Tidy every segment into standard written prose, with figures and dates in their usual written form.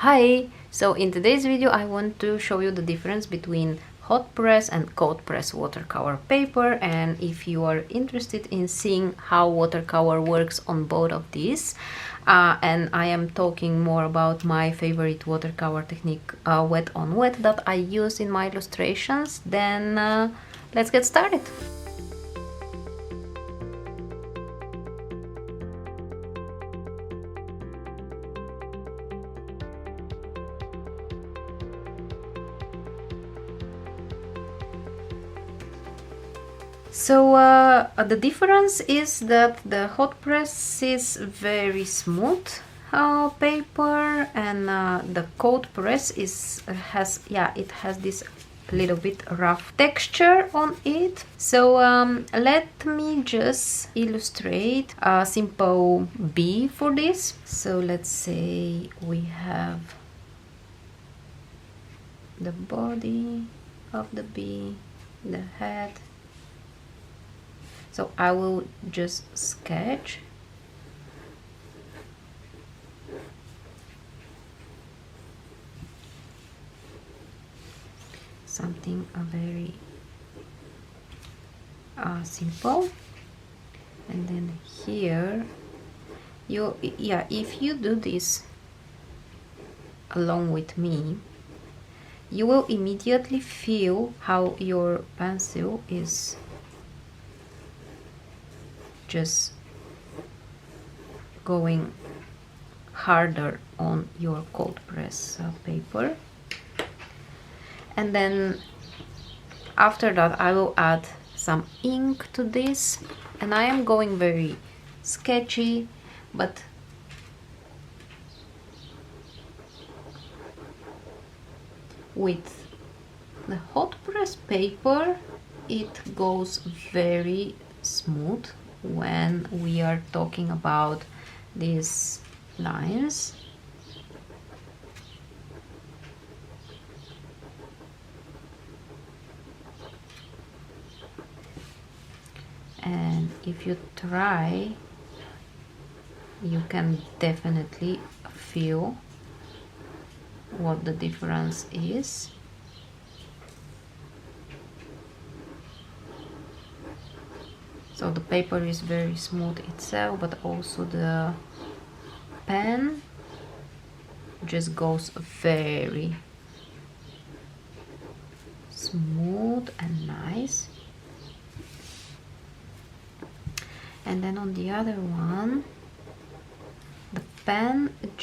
Hi! So in today's video I want to show you the difference between hot press and cold press watercolor paper, and if you are interested in seeing how watercolor works on both of these, and I am talking more about my favorite watercolor technique, wet on wet, that I use in my illustrations, then let's get started. So the difference is that the hot press is very smooth paper, and the cold press has this little bit rough texture on it. So let me just illustrate a simple bee for this. So let's say we have the body of the bee, the head. So I will just sketch something very simple, and then here if you do this along with me, you will immediately feel how your pencil is just going harder on your cold press paper. And then after that I will add some ink to this, and I am going very sketchy, but with the hot press paper it goes very smooth when we are talking about these lines. And if you try, you can definitely feel what the difference is. So the paper is very smooth itself, but also the pen just goes very smooth and nice. And then on the other one, the pen it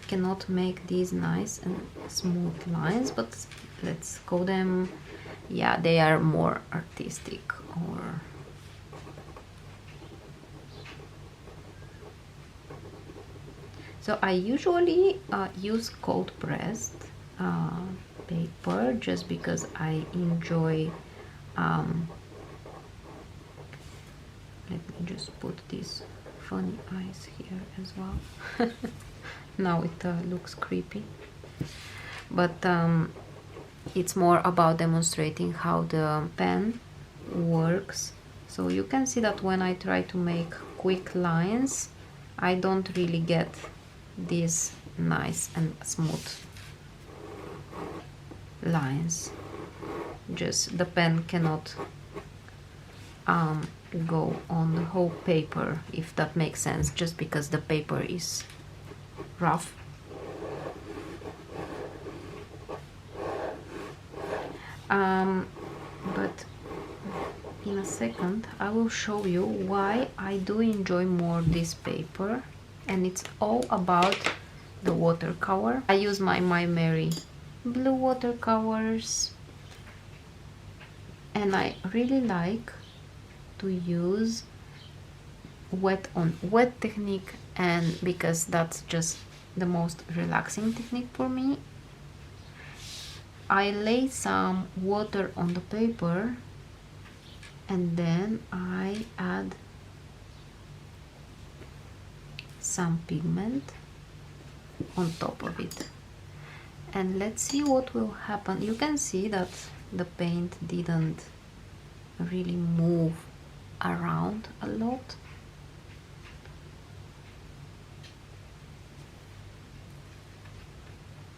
cannot make these nice and smooth lines, but let's call them, yeah, they are more artistic. Or so I usually use cold pressed paper just because I enjoy. Let me just put these funny eyes here as well. Now it looks creepy, but it's more about demonstrating how the pen works. So you can see that when I try to make quick lines, I don't really get these nice and smooth lines. Just the pen cannot go on the whole paper, if that makes sense, just because the paper is rough. But in a second I will show you why I do enjoy more this paper, and it's all about the watercolor. I use my Mary blue watercolors, and I really like to use wet on wet technique, and because that's just the most relaxing technique for me. I lay some water on the paper, and then I add some pigment on top of it, and let's see what will happen. You can see that the paint didn't really move around a lot,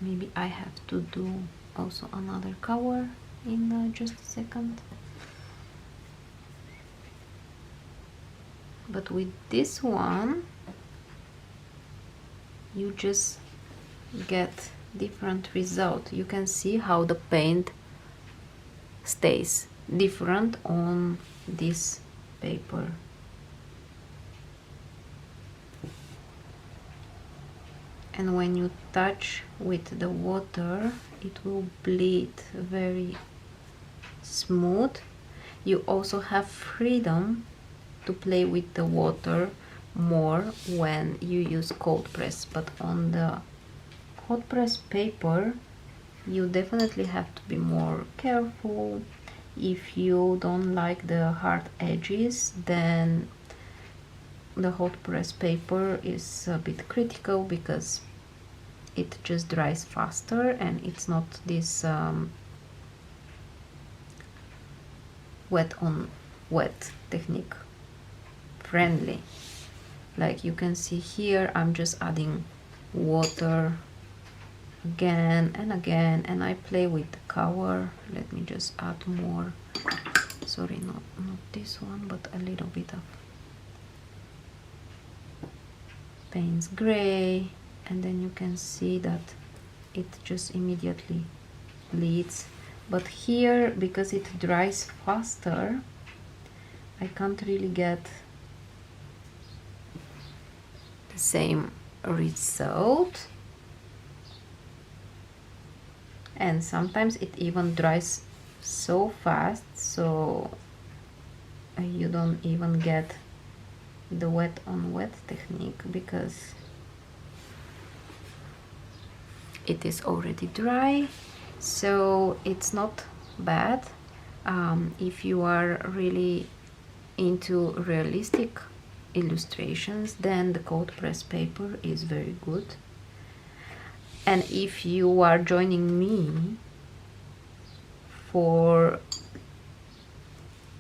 maybe I have to do also another cover in just a second. But with this one you just get different result. You can see how the paint stays different on this paper. And when you touch with the water, it will bleed very smooth. You also have freedom to play with the water more when you use cold press, but on the hot press paper you definitely have to be more careful. If you don't like the hard edges, then the hot press paper is a bit critical because it just dries faster and it's not this wet on wet technique friendly. Like you can see here, I'm just adding water again and again, and I play with the cover. Let me just add more, sorry, not this one, but a little bit of Payne's gray, and then you can see that it just immediately bleeds. But here, because it dries faster, I can't really get the same result, and sometimes it even dries so fast so you don't even get the wet on wet technique because it is already dry. So it's not bad if you are really into realistic illustrations, then the cold press paper is very good. And if you are joining me for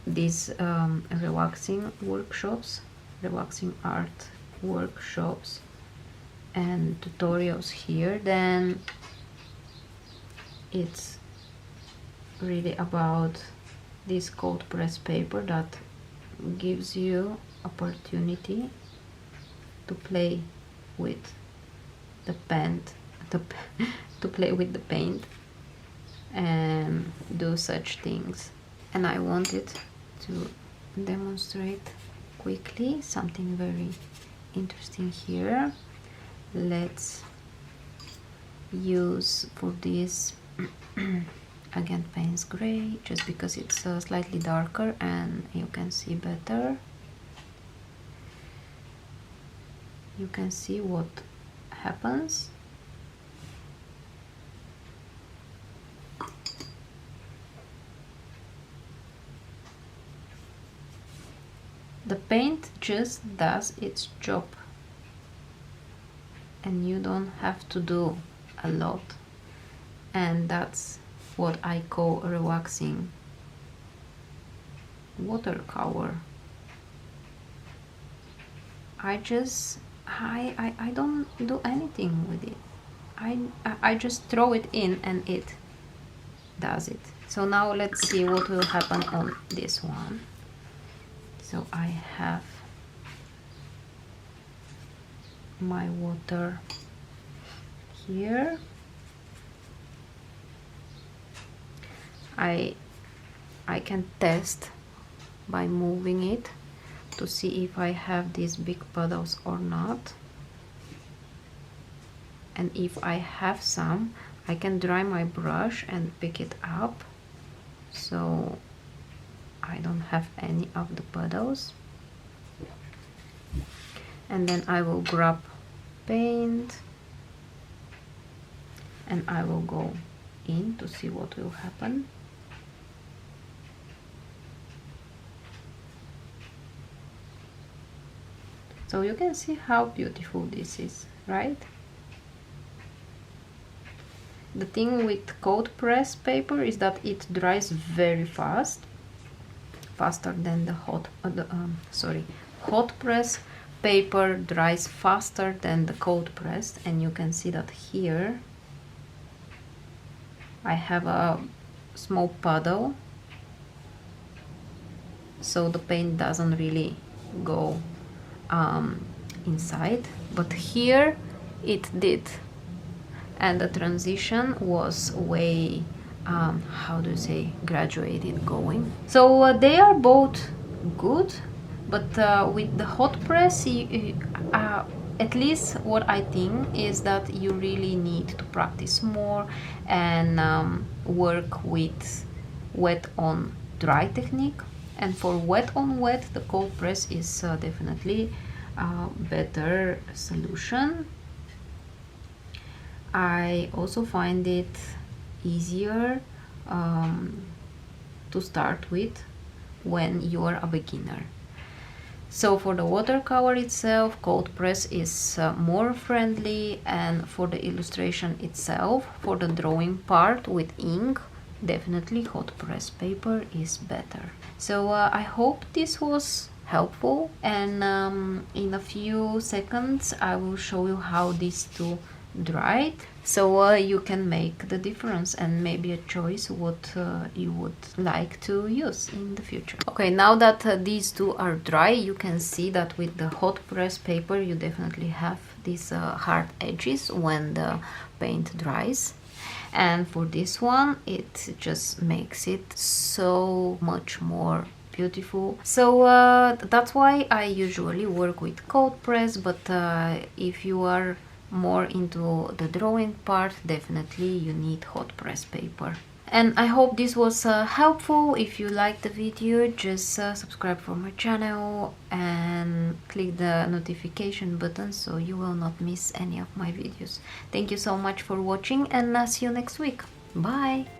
these relaxing workshops, relaxing art workshops and tutorials here, then it's really about this cold press paper that gives you opportunity to play with the paint, to play with the paint and do such things. And I wanted to demonstrate quickly something very interesting here. Let's use for this again Payne's gray, just because it's slightly darker and you can see better. You can see what happens. The paint just does its job and you don't have to do a lot, and that's what I call relaxing watercolor. I don't do anything with it. I just throw it in and it does it. So now let's see what will happen on this one. So I have my water here. I can test by moving it to see if I have these big puddles or not. And if I have some, I can dry my brush and pick it up, so I don't have any of the puddles. And then I will grab paint and I will go in to see what will happen. So you can see how beautiful this is, right? The thing with cold press paper is that it dries very fast, faster than the hot press paper dries faster than the cold press, and you can see that here I have a small puddle, so the paint doesn't really go inside, but here it did, and the transition was way how do you say, graduated going. So they are both good, but with the hot press at least what I think is that you really need to practice more and work with wet on dry technique. And for wet on wet, the cold press is definitely a better solution. I also find it easier to start with when you are a beginner. So for the watercolor itself, cold press is more friendly, and for the illustration itself, for the drawing part with ink, definitely hot press paper is better. So I hope this was helpful, and in a few seconds I will show you how these two dried, so you can make the difference and maybe a choice what you would like to use in the future. Okay, now that these two are dry, you can see that with the hot press paper you definitely have these hard edges when the paint dries, and for this one it just makes it so much more beautiful. So that's why I usually work with cold press, but if you are more into the drawing part, definitely you need hot press paper. And I hope this was helpful. If you liked the video, just subscribe for my channel and click the notification button so you will not miss any of my videos. Thank you so much for watching, and see you next week. Bye!